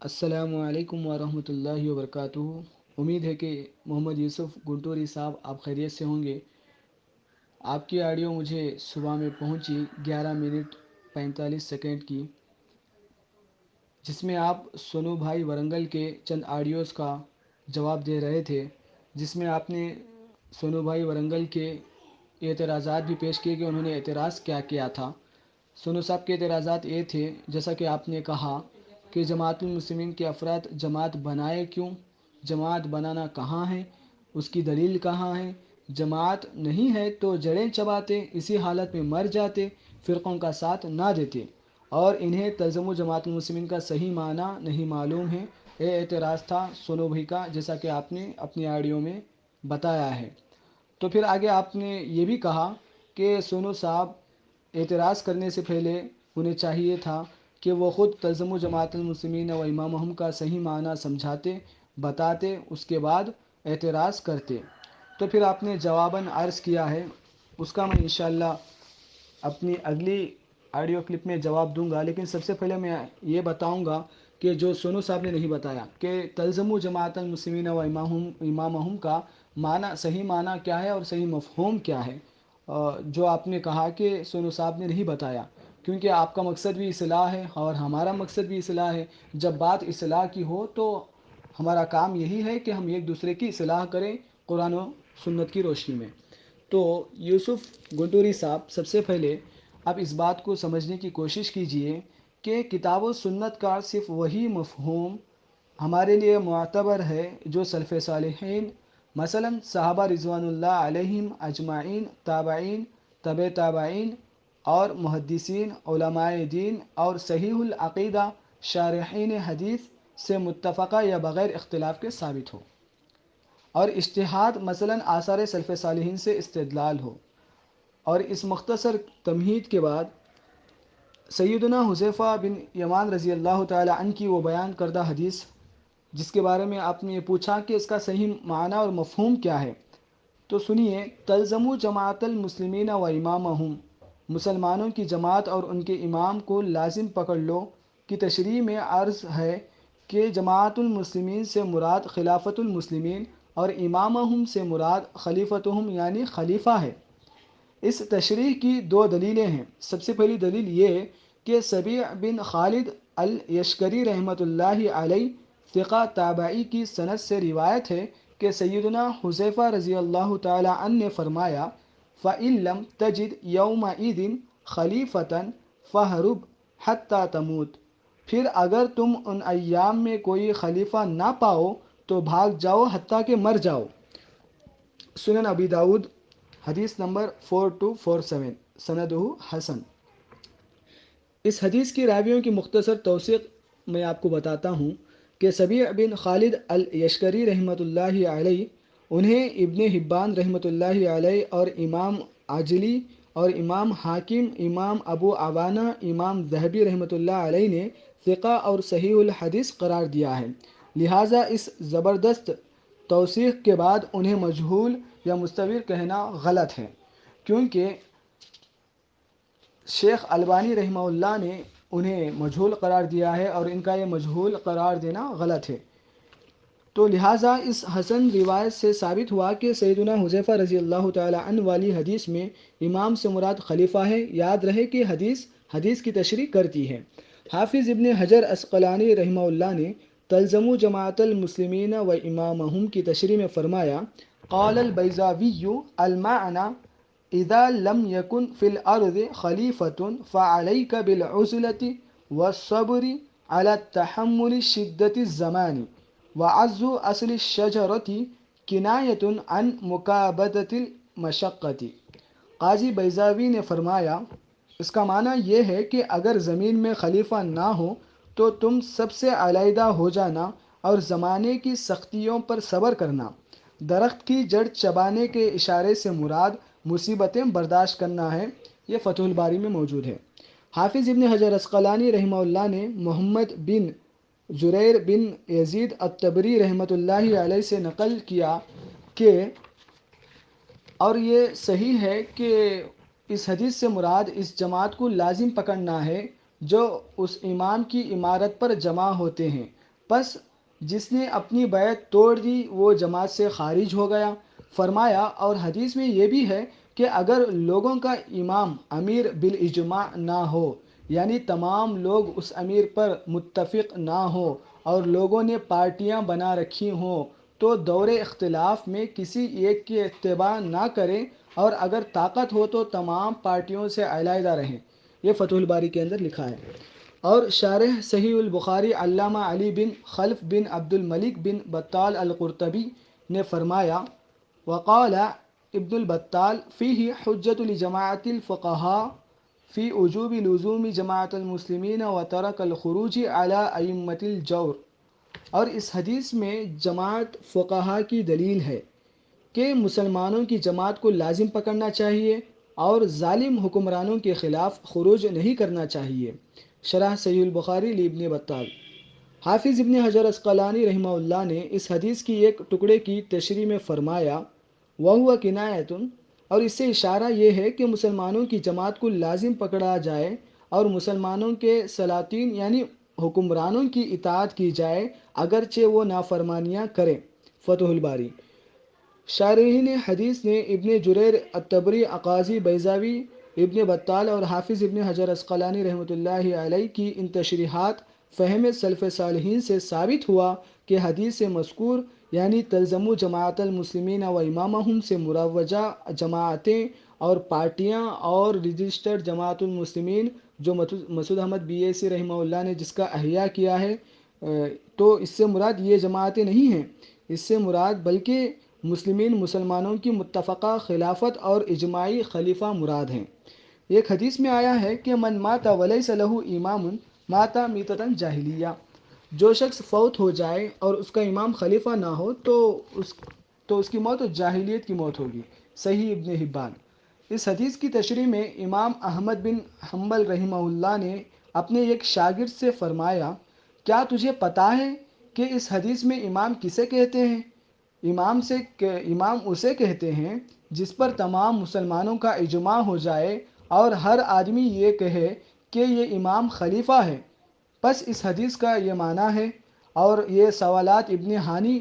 السلام علیکم ورحمۃ اللہ وبرکاتہ۔ امید ہے کہ محمد یوسف گنٹوری صاحب آپ خیریت سے ہوں گے۔ آپ کی آڈیو مجھے صبح میں پہنچی 11 منٹ 45 سیکنڈ کی، جس میں آپ سونو بھائی ورنگل کے چند آڈیوز کا جواب دے رہے تھے، جس میں آپ نے سونو بھائی ورنگل کے اعتراضات بھی پیش کیے کہ انہوں نے اعتراض کیا کیا تھا۔ سونو صاحب کے اعتراضات یہ تھے، جیسا کہ آپ نے کہا کہ جماعت المسلمین کے افراد جماعت بنائے کیوں، جماعت بنانا کہاں ہے، اس کی دلیل کہاں ہے، جماعت نہیں ہے تو جڑیں چباتے، اسی حالت میں مر جاتے، فرقوں کا ساتھ نہ دیتے، اور انہیں تلزم جماعت المسلمین کا صحیح معنی نہیں معلوم ہے۔ یہ اعتراض تھا سونو بھائی کا، جیسا کہ آپ نے اپنی آڈیو میں بتایا ہے۔ تو پھر آگے آپ نے یہ بھی کہا کہ سونو صاحب اعتراض کرنے سے پہلے انہیں چاہیے تھا کہ وہ خود تلزم جماعت المسلمین و امامہم کا صحیح معنی سمجھاتے، بتاتے، اس کے بعد اعتراض کرتے۔ تو پھر آپ نے جواباً عرض کیا ہے، اس کا میں انشاءاللہ اپنی اگلی آڈیو کلپ میں جواب دوں گا، لیکن سب سے پہلے میں یہ بتاؤں گا کہ جو سونو صاحب نے نہیں بتایا کہ تلزم جماعت المسلمین و امامہم کا معنی، صحیح معنی کیا ہے اور صحیح مفہوم کیا ہے، جو آپ نے کہا کہ سونو صاحب نے نہیں بتایا، کیونکہ آپ کا مقصد بھی اصلاح ہے اور ہمارا مقصد بھی اصلاح ہے۔ جب بات اصلاح کی ہو تو ہمارا کام یہی ہے کہ ہم ایک دوسرے کی اصلاح کریں قرآن و سنت کی روشنی میں۔ تو یوسف گنٹوری صاحب، سب سے پہلے آپ اس بات کو سمجھنے کی کوشش کیجئے کہ کتاب و سنت کا صرف وہی مفہوم ہمارے لیے معتبر ہے جو سلف صالحین، مثلا صحابہ رضوان اللہ علیہم اجمعین، تابعین، تبع تابعین اور محدثین، علماء دین اور صحیح العقیدہ شارحین حدیث سے متفقہ یا بغیر اختلاف کے ثابت ہو، اور اجتہاد مثلا آثار سلف صالحین سے استدلال ہو۔ اور اس مختصر تمہید کے بعد سیدنا حذیفہ بن یمان رضی اللہ تعالی عنہ کی وہ بیان کردہ حدیث، جس کے بارے میں آپ نے یہ پوچھا کہ اس کا صحیح معنی اور مفہوم کیا ہے، تو سنیے: تلزموا جماعت المسلمین و امامہم، مسلمانوں کی جماعت اور ان کے امام کو لازم پکڑ لو، کی تشریح میں عرض ہے کہ جماعت المسلمین سے مراد خلافت المسلمین اور امامہم سے مراد خلیفتہم یعنی خلیفہ ہے۔ اس تشریح کی دو دلیلیں ہیں۔ سب سے پہلی دلیل یہ کہ سبیع بن خالد الیشکری رحمۃ اللہ علیہ ثقہ تابعی کی سند سے روایت ہے کہ سیدنا حذیفہ رضی اللہ تعالی عنہ نے فرمایا: فَإِن لَمْ تَجِدْ يَوْمَئِذٍ خَلِيفَةً فَاهْرُبْ حَتَّى تَمُوتَ، پھر اگر تم ان ایام میں کوئی خلیفہ نہ پاؤ تو بھاگ جاؤ حتیٰ کہ مر جاؤ۔ سنن ابی داؤد حدیث نمبر 4247، سندہ حسن۔ اس حدیث کی راویوں کی مختصر توثیق میں آپ کو بتاتا ہوں کہ سبیع بن خالد الیشکری رحمۃ اللہ علیہ، انہیں ابن حبان رحمۃ اللہ علیہ اور امام عاجلی اور امام حاکم، امام ابو عوانہ، امام ذہبی رحمۃ اللہ علیہ نے ثقہ اور صحیح الحدیث قرار دیا ہے، لہٰذا اس زبردست توثیق کے بعد انہیں مجہول یا مستور کہنا غلط ہے، کیونکہ شیخ البانی رحمہ اللہ نے انہیں مجہول قرار دیا ہے اور ان کا یہ مجہول قرار دینا غلط ہے۔ تو لہٰذا اس حسن روایت سے ثابت ہوا کہ سیدنا حذیفہ رضی اللہ تعالی عنہ والی حدیث میں امام سے مراد خلیفہ ہے۔ یاد رہے کہ حدیث کی تشریح کرتی ہے۔ حافظ ابن حجر عسقلانی رحمہ اللہ نے تلزموا جماعت المسلمین و امامہم کی تشریح میں فرمایا: قال البیضاوی المعنی اذا لم يكن في الارض خلیفة فعليك بالعزلة والصبر على تحمل شدة الزمان، وعز اصل الشجرة کنایة عن مکابدة المشقة۔ قاضی بیضاوی نے فرمایا، اس کا معنی یہ ہے کہ اگر زمین میں خلیفہ نہ ہو تو تم سب سے علیحدہ ہو جانا اور زمانے کی سختیوں پر صبر کرنا۔ درخت کی جڑ چبانے کے اشارے سے مراد مصیبتیں برداشت کرنا ہے۔ یہ فتح الباری میں موجود ہے۔ حافظ ابن حجر عسقلانی رحمہ اللہ نے محمد بن جریر بن یزید الطبری رحمۃ اللہ علیہ سے نقل کیا کہ، اور یہ صحیح ہے کہ اس حدیث سے مراد اس جماعت کو لازم پکڑنا ہے جو اس امام کی امارت پر جمع ہوتے ہیں، پس جس نے اپنی بیعت توڑ دی وہ جماعت سے خارج ہو گیا۔ فرمایا اور حدیث میں یہ بھی ہے کہ اگر لوگوں کا امام امیر بالاجماع نہ ہو، یعنی تمام لوگ اس امیر پر متفق نہ ہو اور لوگوں نے پارٹیاں بنا رکھی ہوں، تو دور اختلاف میں کسی ایک کی اتباع نہ کریں، اور اگر طاقت ہو تو تمام پارٹیوں سے علیحدہ رہیں۔ یہ فتح الباری کے اندر لکھا ہے۔ اور شارح صحیح البخاری علامہ علی بن خلف بن عبد الملک بن بطال القرطبی نے فرمایا، وقال ابن البطال فیہ حجت لجماعت الفقہاء فی وجوب لزوم جماعت المسلمین وترک الخروج علی ائمۃ الجور۔ اور اس حدیث میں جماعت فقہا کی دلیل ہے کہ مسلمانوں کی جماعت کو لازم پکڑنا چاہیے اور ظالم حکمرانوں کے خلاف خروج نہیں کرنا چاہیے۔ شرح صحیح البخاری لابن بطال۔ حافظ ابن حجر عسقلانی رحمہ اللہ نے اس حدیث کی ایک ٹکڑے کی تشریح میں فرمایا، وَهُوَ كِنَایَةٌ، اور اس سے اشارہ یہ ہے کہ مسلمانوں کی جماعت کو لازم پکڑا جائے اور مسلمانوں کے سلاطین یعنی حکمرانوں کی اطاعت کی جائے اگرچہ وہ نافرمانیاں کریں۔ فتح الباری۔ شارحین حدیث نے ابن جریر الطبری، اقاضی بیضاوی، ابن بطال اور حافظ ابن حجر عسقلانی رحمۃ اللہ علیہ کی ان تشریحات فہم سلف صالحین سے ثابت ہوا کہ حدیث سے مذکور یعنی تلزموا جماعت المسلمین و امامہم سے مروجہ جماعتیں اور پارٹیاں اور رجسٹرڈ جماعت المسلمین جو مسعود احمد BAC رحمہ اللہ نے جس کا احیاء کیا ہے، تو اس سے مراد یہ جماعتیں نہیں ہیں، اس سے مراد بلکہ مسلمانوں کی متفقہ خلافت اور اجماعی خلیفہ مراد ہیں۔ ایک حدیث میں آیا ہے کہ من مات ولیس لہ امام مات میتۃ جاہلیہ، جو شخص فوت ہو جائے اور اس کا امام خلیفہ نہ ہو تو اس کی موت جاہلیت کی موت ہوگی۔ صحیح ابن حبان۔ اس حدیث کی تشریح میں امام احمد بن حنبل رحمہ اللہ نے اپنے ایک شاگرد سے فرمایا، کیا تجھے پتہ ہے کہ اس حدیث میں امام کسے کہتے ہیں؟ امام اسے کہتے ہیں جس پر تمام مسلمانوں کا اجماع ہو جائے اور ہر آدمی یہ کہے کہ یہ امام خلیفہ ہے۔ پس اس حدیث کا یہ معنی ہے، اور یہ سوالات ابن ہانی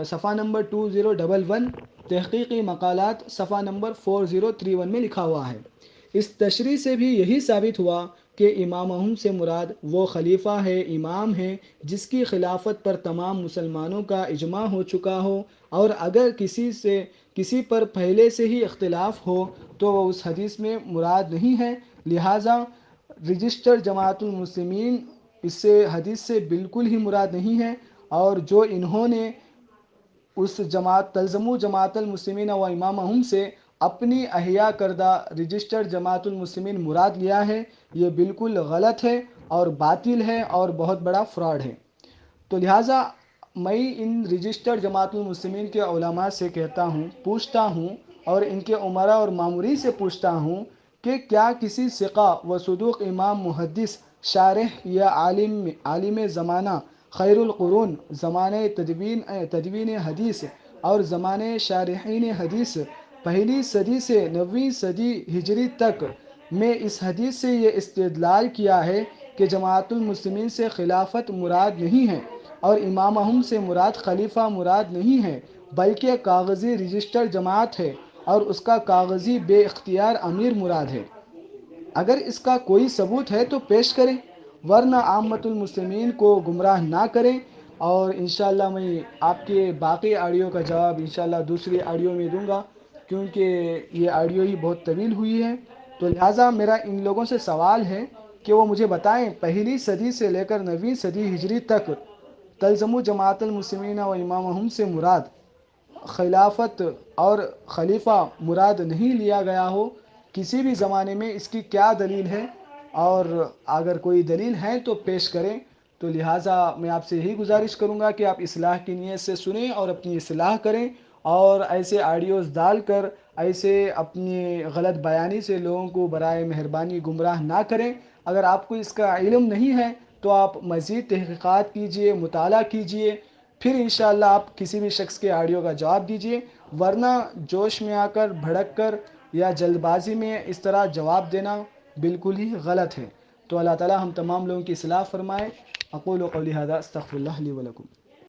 صفحہ نمبر 2011، تحقیقی مقالات صفحہ نمبر 4031 میں لکھا ہوا ہے۔ اس تشریح سے بھی یہی ثابت ہوا کہ امامہم سے مراد وہ خلیفہ ہے، امام ہے جس کی خلافت پر تمام مسلمانوں کا اجماع ہو چکا ہو، اور اگر کسی پر پہلے سے ہی اختلاف ہو تو وہ اس حدیث میں مراد نہیں ہے۔ لہٰذا رجسٹر جماعت المسلمین اس سے حدیث سے بالکل ہی مراد نہیں ہے، اور جو انہوں نے اس جماعت تلزموا جماعت المسلمین و امامہم سے اپنی احیا کردہ رجسٹر جماعت المسلمین مراد لیا ہے، یہ بالکل غلط ہے اور باطل ہے اور بہت بڑا فراڈ ہے۔ تو لہٰذا میں ان رجسٹرڈ جماعت المسلمین کے علماء سے کہتا ہوں، پوچھتا ہوں، اور ان کے امراء اور مامورین سے پوچھتا ہوں کہ کیا کسی ثقہ و صدوق امام محدث شارح یا عالم زمانہ خیر القرون زمانہ تدوین حدیث اور زمانہ شارحین حدیث پہلی صدی سے 9ویں صدی ہجری تک میں اس حدیث سے یہ استدلال کیا ہے کہ جماعت المسلمین سے خلافت مراد نہیں ہے اور امامہم سے مراد خلیفہ مراد نہیں ہے، بلکہ کاغذی رجسٹر جماعت ہے اور اس کا کاغذی بے اختیار امیر مراد ہے؟ اگر اس کا کوئی ثبوت ہے تو پیش کریں، ورنہ عامت المسلمین کو گمراہ نہ کریں۔ اور انشاءاللہ میں آپ کے باقی آڈیو کا جواب انشاءاللہ دوسری آڈیو میں دوں گا، کیونکہ یہ آڈیو ہی بہت طویل ہوئی ہے۔ تو لہٰذا میرا ان لوگوں سے سوال ہے کہ وہ مجھے بتائیں پہلی صدی سے لے کر 9ویں صدی ہجری تک تلزموا جماعت المسلمین و امامہم سے مراد خلافت اور خلیفہ مراد نہیں لیا گیا ہو کسی بھی زمانے میں، اس کی کیا دلیل ہے؟ اور اگر کوئی دلیل ہے تو پیش کریں۔ تو لہٰذا میں آپ سے یہی گزارش کروں گا کہ آپ اصلاح کی نیت سے سنیں اور اپنی اصلاح کریں، اور ایسے آڈیوز ڈال کر ایسے اپنی غلط بیانی سے لوگوں کو برائے مہربانی گمراہ نہ کریں۔ اگر آپ کو اس کا علم نہیں ہے تو آپ مزید تحقیقات کیجئے، مطالعہ کیجئے، پھر انشاءاللہ آپ کسی بھی شخص کے آڈیو کا جواب دیجئے، ورنہ جوش میں آ کر بھڑک کر یا جلد بازی میں اس طرح جواب دینا بالکل ہی غلط ہے۔ تو اللہ تعالی ہم تمام لوگوں کی اصلاح فرمائے۔ اقول قولی هذا استغفر الله لي ولكم.